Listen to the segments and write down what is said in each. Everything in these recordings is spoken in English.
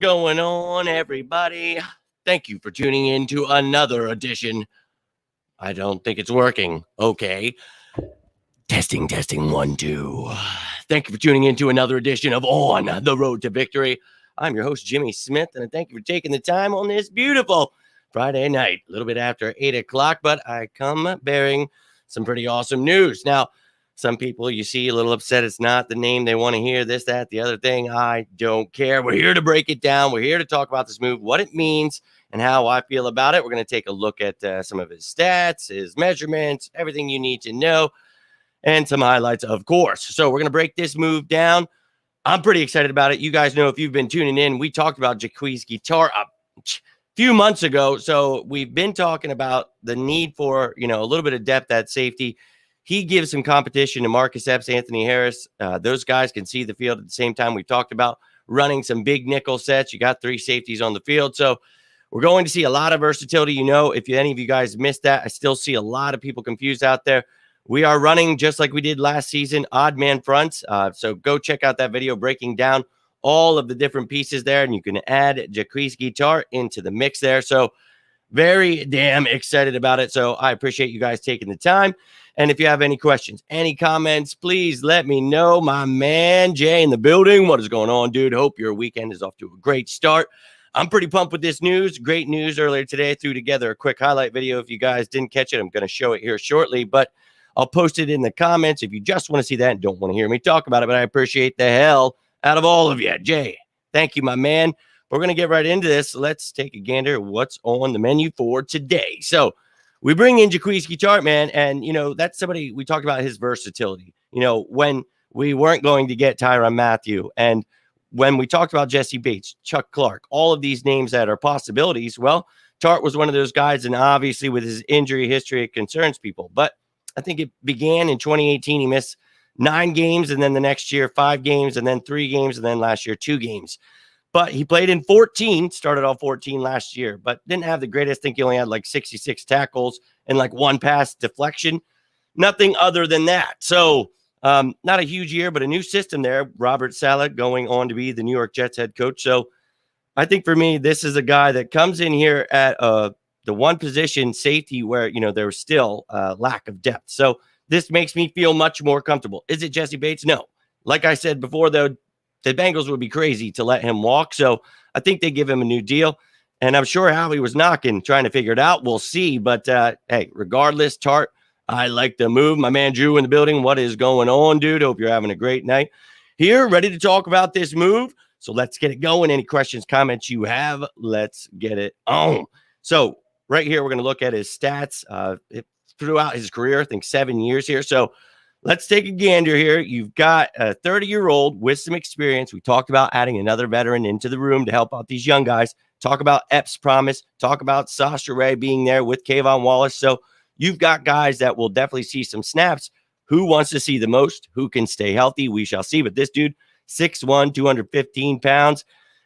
Going on, everybody? Thank you for tuning in to another edition. I don't think it's working. Okay. Testing, 1, 2. Thank you for tuning in to another edition of On the Road to Victory. I'm your host, Jimmy Smith, and I thank you for taking the time on this beautiful Friday night, a little bit after 8 o'clock, but I come bearing some pretty awesome news. Now, some people you see a little upset it's not the name they want to hear, this, that, the other thing. I don't care. We're here to break it down. We're here to talk about this move, what it means, and how I feel about it. We're going to take a look at some of his stats, his measurements, everything you need to know, and some highlights, of course. So we're going to break this move down. I'm pretty excited about it. You guys know if you've been tuning in, we talked about Jaquski Tartt a few months ago. So we've been talking about the need for, a little bit of depth at safety. He gives some competition to Marcus Epps, Anthony Harris. Those guys can see the field at the same time. We talked about running some big nickel sets. You got 3 safeties on the field. So we're going to see a lot of versatility. If any of you guys missed that, I still see a lot of people confused out there. We are running just like we did last season, odd man fronts. So go check out that video breaking down all of the different pieces there, and you can add Jaquski Tartt into the mix there. So very damn excited about it. So I appreciate you guys taking the time. And if you have any questions, any comments, please let me know. My man Jay in the building. What is going on, dude? Hope your weekend is off to a great start. I'm pretty pumped with this news. Great news earlier today. I threw together a quick highlight video. If you guys didn't catch it, I'm going to show it here shortly, but I'll post it in the comments if you just want to see that and don't want to hear me talk about it. But I appreciate the hell out of all of you. Jay, thank you, my man. We're going to get right into this. Let's take a gander at what's on the menu for today. So we bring in Jaquski Tartt, man. And, that's somebody we talked about his versatility. When we weren't going to get Tyrann Mathieu, and when we talked about Jesse Bates, Chuck Clark, all of these names that are possibilities, well, Tartt was one of those guys. And obviously with his injury history, it concerns people. But I think it began in 2018. He missed 9 games, and then the next year, 5 games, and then 3 games, and then last year, 2 games. But he played in 14, started off 14 last year, but didn't have the greatest. I think he only had like 66 tackles and like 1 pass deflection. Nothing other than that. So not a huge year, but a new system there. Robert Saleh going on to be the New York Jets head coach. So I think for me, this is a guy that comes in here at the one position safety where, there's still a lack of depth. So this makes me feel much more comfortable. Is it Jesse Bates? No. Like I said before, though, the Bengals would be crazy to let him walk. So I think they give him a new deal. And I'm sure Howie was knocking, trying to figure it out. We'll see. But, hey, regardless, Tartt, I like the move. My man Drew in the building. What is going on, dude? Hope you're having a great night. Here, ready to talk about this move. So let's get it going. Any questions, comments you have, let's get it on. So right here, we're going to look at his stats throughout his career, I think 7 years here. So let's take a gander here. You've got a 30-year-old with some experience. We talked about adding another veteran into the room to help out these young guys. Talk about Epps' promise. Talk about Sasha Ray being there with Kayvon Wallace. So you've got guys that will definitely see some snaps. Who wants to see the most? Who can stay healthy? We shall see. But this dude, 6'1", 215 pounds.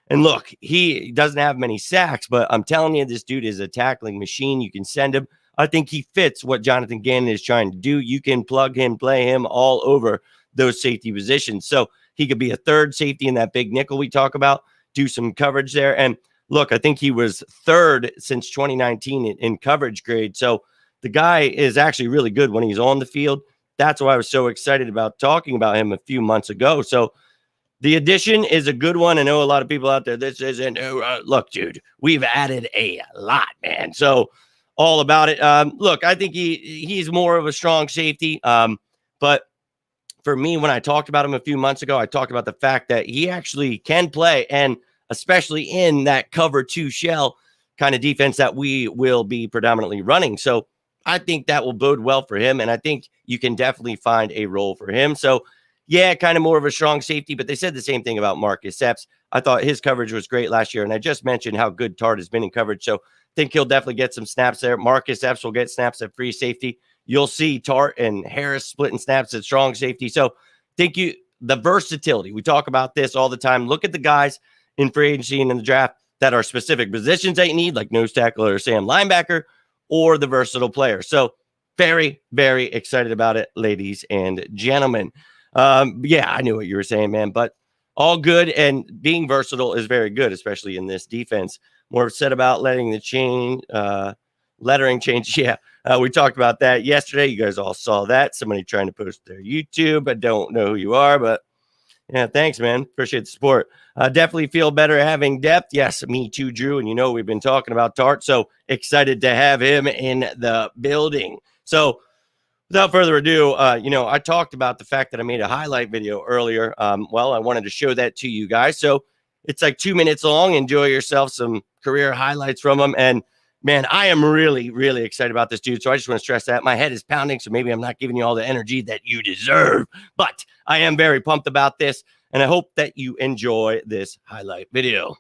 And look, he doesn't have many sacks, but I'm telling you, this dude is a tackling machine. You can send him. I think he fits what Jonathan Gannon is trying to do. You can plug him, play him all over those safety positions. So he could be a third safety in that big nickel we talk about, do some coverage there. And look, I think he was 3rd since 2019 in coverage grade. So the guy is actually really good when he's on the field. That's why I was so excited about talking about him a few months ago. So the addition is a good one. I know a lot of people out there, this isn't, look, dude, we've added a lot, man. So all about it. Look, I think he's more of a strong safety. But for me, when I talked about him a few months ago, I talked about the fact that he actually can play, and especially in that cover 2 shell kind of defense that we will be predominantly running. So I think that will bode well for him, and I think you can definitely find a role for him. So yeah, kind of more of a strong safety, but they said the same thing about Marcus Epps. I thought his coverage was great last year, and I just mentioned how good Tartt has been in coverage. So I think he'll definitely get some snaps there. Marcus Epps will get snaps at free safety. You'll see Tartt and Harris splitting snaps at strong safety. So think the versatility. We talk about this all the time. Look at the guys in free agency and in the draft that are specific positions that you need, like nose tackle or Sam linebacker, or the versatile player. So very, very excited about it, ladies and gentlemen. Yeah, I knew what you were saying, man. But all good, and being versatile is very good, especially in this defense. More said about letting the lettering change. Yeah, we talked about that yesterday. You guys all saw that. Somebody trying to post their YouTube. I don't know who you are, but yeah, thanks, man. Appreciate the support. Definitely feel better having depth. Yes, me too, Drew. And we've been talking about Tartt, so excited to have him in the building. So without further ado, I talked about the fact that I made a highlight video earlier. Well, I wanted to show that to you guys. So it's like 2 minutes long. Enjoy yourself some career highlights from him. And man, I am really, really excited about this dude. So I just want to stress that my head is pounding. So maybe I'm not giving you all the energy that you deserve, but I am very pumped about this. And I hope that you enjoy this highlight video.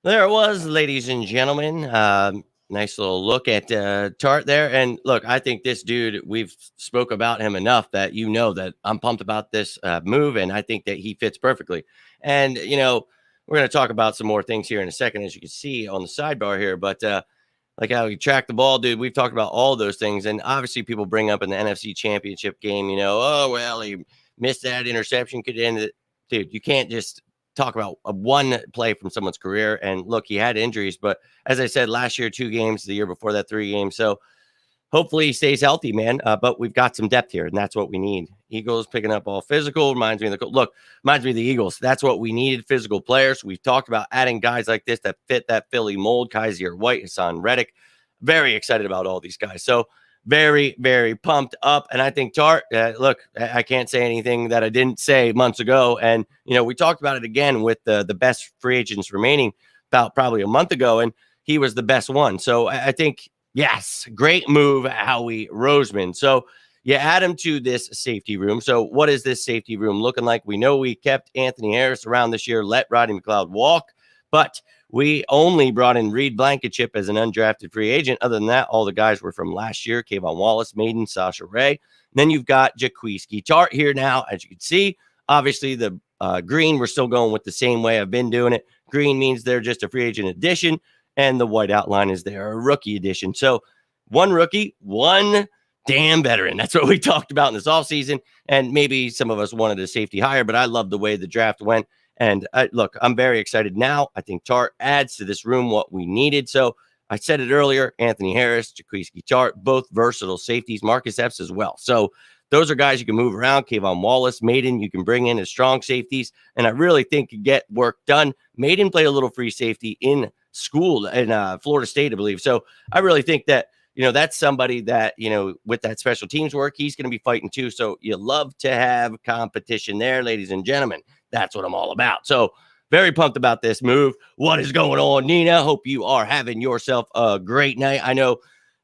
There it was, ladies and gentlemen. Nice little look at Tartt there. And look, I think this dude, we've spoke about him enough that that I'm pumped about this move, and I think that he fits perfectly. And, we're going to talk about some more things here in a second, as you can see on the sidebar here. But like how he tracked the ball, dude, we've talked about all those things. And obviously people bring up in the NFC Championship game, oh, well, he missed that interception, could end it. Dude, you can't just talk about one play from someone's career. And look, he had injuries, but as I said, last year 2 games, the year before that 3 games. So hopefully he stays healthy, man. But we've got some depth here, and that's what we need. Eagles picking up all physical. Reminds me of the Eagles. That's what we needed, physical players. We've talked about adding guys like this that fit that Philly mold. Kaiser White, Hassan Reddick. Very excited about all these guys. So very, very pumped up. And I think Tartt, look, I can't say anything that I didn't say months ago. And, we talked about it again with the best free agents remaining about probably a month ago, and he was the best one. So I think, yes, great move, Howie Roseman. So you add him to this safety room. So what is this safety room looking like? We know we kept Anthony Harris around this year, let Rodney McLeod walk, but we only brought in Reed Blankenship as an undrafted free agent. Other than that, all the guys were from last year. Kayvon Wallace, Maiden, Sasha Ray. And then you've got Jaquski Tartt here now, as you can see. Obviously, the green, we're still going with the same way I've been doing it. Green means they're just a free agent addition, and the white outline is they're a rookie addition. So one rookie, one damn veteran. That's what we talked about in this offseason. And maybe some of us wanted a safety higher, but I love the way the draft went. And look, I'm very excited now. I think Tartt adds to this room what we needed. So I said it earlier, Anthony Harris, Jaquski Tartt, both versatile safeties, Marcus Epps as well. So those are guys you can move around. Kayvon Wallace, Maiden, you can bring in as strong safeties, and I really think could get work done. Maiden played a little free safety in school in Florida State, I believe. So I really think that, that's somebody that, with that special teams work, he's going to be fighting too. So you love to have competition there, ladies and gentlemen. That's what I'm all about. So very pumped about this move. What is going on, Nina? Hope you are having yourself a great night. I know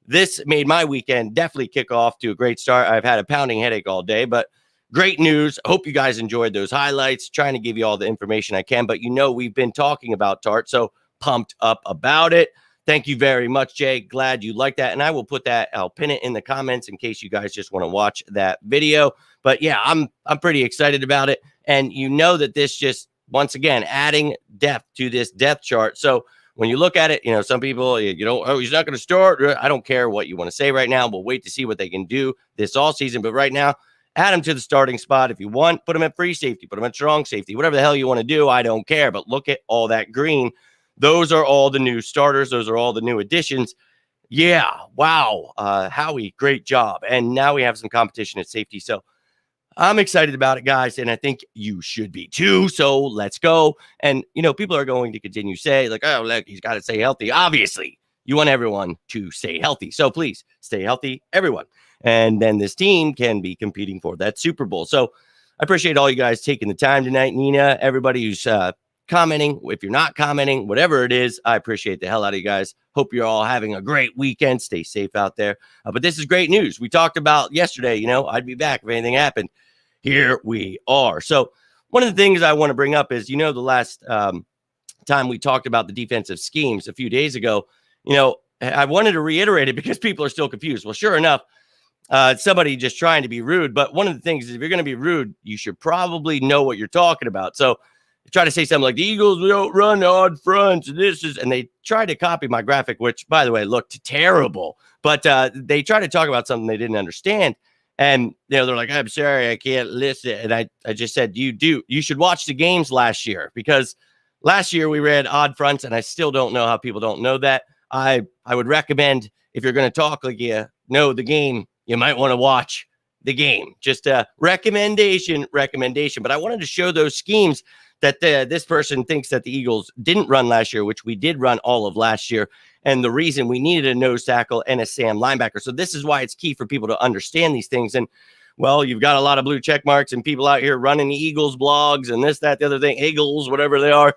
this made my weekend definitely kick off to a great start. I've had a pounding headache all day, but great news. Hope you guys enjoyed those highlights. Trying to give you all the information I can, but we've been talking about Tartt, so pumped up about it. Thank you very much, Jay. Glad you like that. And I will put that, I'll pin it in the comments in case you guys just want to watch that video. But yeah, I'm pretty excited about it. And that this just, once again, adding depth to this depth chart. So when you look at it, some people, he's not going to start. I don't care what you want to say right now. We'll wait to see what they can do this all season. But right now, add him to the starting spot. If you want, put him at free safety, put him at strong safety, whatever the hell you want to do. I don't care. But look at all that green. Those are all the new starters. Those are all the new additions. Yeah. Wow. Howie, great job. And now we have some competition at safety. So I'm excited about it, guys, and I think you should be too. So let's go. And, people are going to continue to say, like, oh, look, he's got to stay healthy. Obviously, you want everyone to stay healthy. So please stay healthy, everyone. And then this team can be competing for that Super Bowl. So I appreciate all you guys taking the time tonight. Nina, everybody who's commenting, if you're not commenting, whatever it is, I appreciate the hell out of you guys. Hope you're all having a great weekend. Stay safe out there. But this is great news. We talked about yesterday, I'd be back if anything happened. Here we are. So one of the things I want to bring up is, the last time we talked about the defensive schemes a few days ago, I wanted to reiterate it because people are still confused. Well, sure enough, somebody just trying to be rude. But one of the things is if you're going to be rude, you should probably know what you're talking about. So you try to say something like the Eagles don't run odd fronts. And they try to copy my graphic, which, by the way, looked terrible. But they try to talk about something they didn't understand. And, they're like, I'm sorry, I can't listen. And I just said, you should watch the games last year, because last year we read odd fronts, and I still don't know how people don't know that. I would recommend, if you're going to talk like you know the game, you might want to watch the game. Just a recommendation. But I wanted to show those schemes that this person thinks that the Eagles didn't run last year, which we did run all of last year. And the reason we needed a nose tackle and a Sam linebacker. So this is why it's key for people to understand these things. And, well, you've got a lot of blue check marks and people out here running the Eagles blogs and this, that, the other thing, Eagles, whatever they are.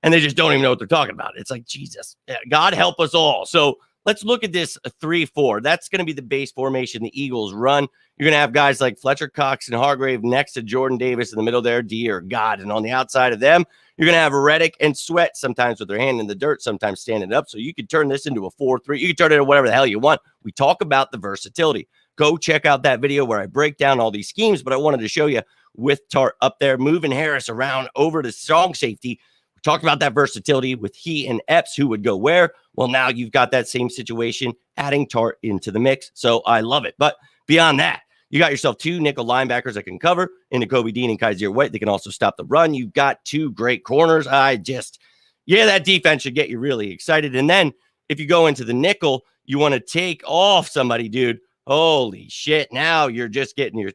And they just don't even know what they're talking about. It's like, Jesus, God help us all. So let's look at this 3-4. That's going to be the base formation the Eagles run. You're going to have guys like Fletcher Cox and Hargrave next to Jordan Davis in the middle there, dear God. And on the outside of them, you're going to have Reddick and Sweat, sometimes with their hand in the dirt, sometimes standing up. So you could turn this into a 4-3. You can turn it into whatever the hell you want. We talk about the versatility. Go check out that video where I break down all these schemes. But I wanted to show you with Tartt up there, moving Harris around over to strong safety. We talked about that versatility with he and Epps, who would go where. Well, now you've got that same situation, adding Tartt into the mix. So I love it. But beyond that, you got yourself two nickel linebackers that can cover into Kobe Dean and Kaiser White. They can also stop the run. You've got two great corners. That defense should get you really excited. And then if you go into the nickel, you want to take off somebody, dude. Holy shit. Now you're just getting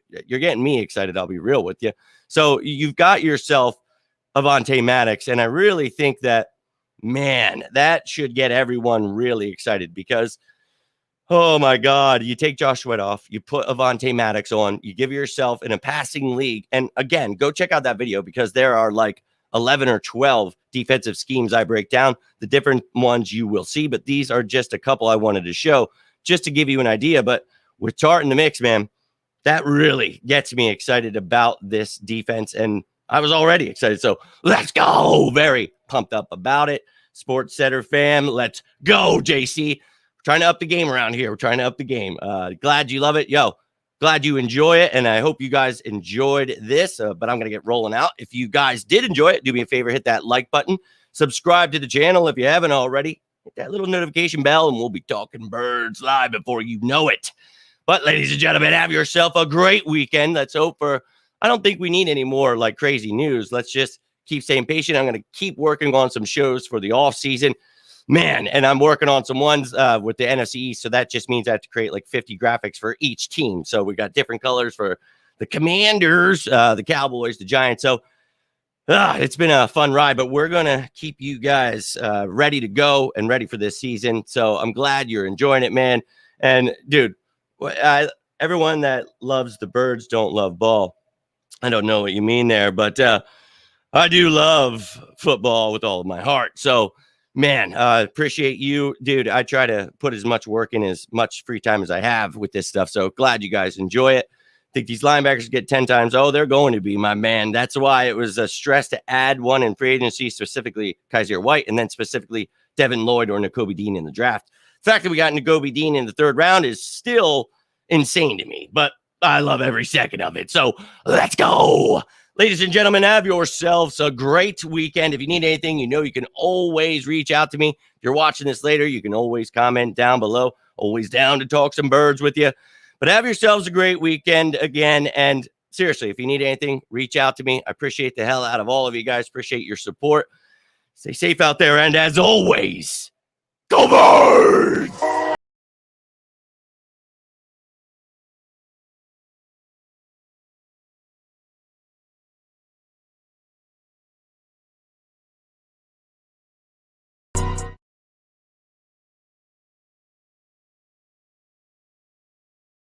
me excited. I'll be real with you. So you've got yourself Avonte Maddox. And I really think that, man, that should get everyone really excited because, oh my God, you take Josh Sweat off, you put Avonte Maddox on, you give yourself in a passing league. And again, go check out that video because there are like 11 or 12 defensive schemes I break down. The different ones you will see, but these are just a couple I wanted to show just to give you an idea. But with Tartt in the mix, man, that really gets me excited about this defense. And I was already excited. So let's go. Very pumped up about it. Sports Center fam, let's go, JC. Trying to up the game around here. We're trying to up the game. Glad you love it. Glad you enjoy it. And I hope you guys enjoyed this, but I'm going to get rolling out. If you guys did enjoy it, do me a favor, hit that like button. Subscribe to the channel if you haven't already. Hit that little notification bell, and we'll be talking birds live before you know it. But ladies and gentlemen, have yourself a great weekend. Let's hope for, I don't think we need any more like crazy news. Let's just keep staying patient. I'm going to keep working on some shows for the off season. man, and I'm working on some ones with the NFC East. So that just means I have to create like 50 graphics for each team. So we got different colors for the Commanders, the Cowboys, the Giants. So it's been a fun ride, but we're going to keep you guys ready to go and ready for this season. So I'm glad you're enjoying it, man. And dude, everyone that loves the birds don't love ball. I don't know what you mean there, but I do love football with all of my heart. So, man, appreciate you, dude. I try to put as much work in as much free time as I have with this stuff. So glad you guys enjoy it. I think these linebackers get 10 times. Oh, they're going to be, my man. That's why it was a stress to add one in free agency, specifically Kaiser White, and then specifically Devin Lloyd or Nakobe Dean in the draft. The fact that we got Nakobe Dean in the third round is still insane to me, but I love every second of it. So let's go. Ladies and gentlemen, have yourselves a great weekend. If you need anything, you know you can always reach out to me. If you're watching this later, you can always comment down below. Always down to talk some birds with you. But have yourselves a great weekend again. And seriously, if you need anything, reach out to me. I appreciate the hell out of all of you guys. Appreciate your support. Stay safe out there. And as always, go birds!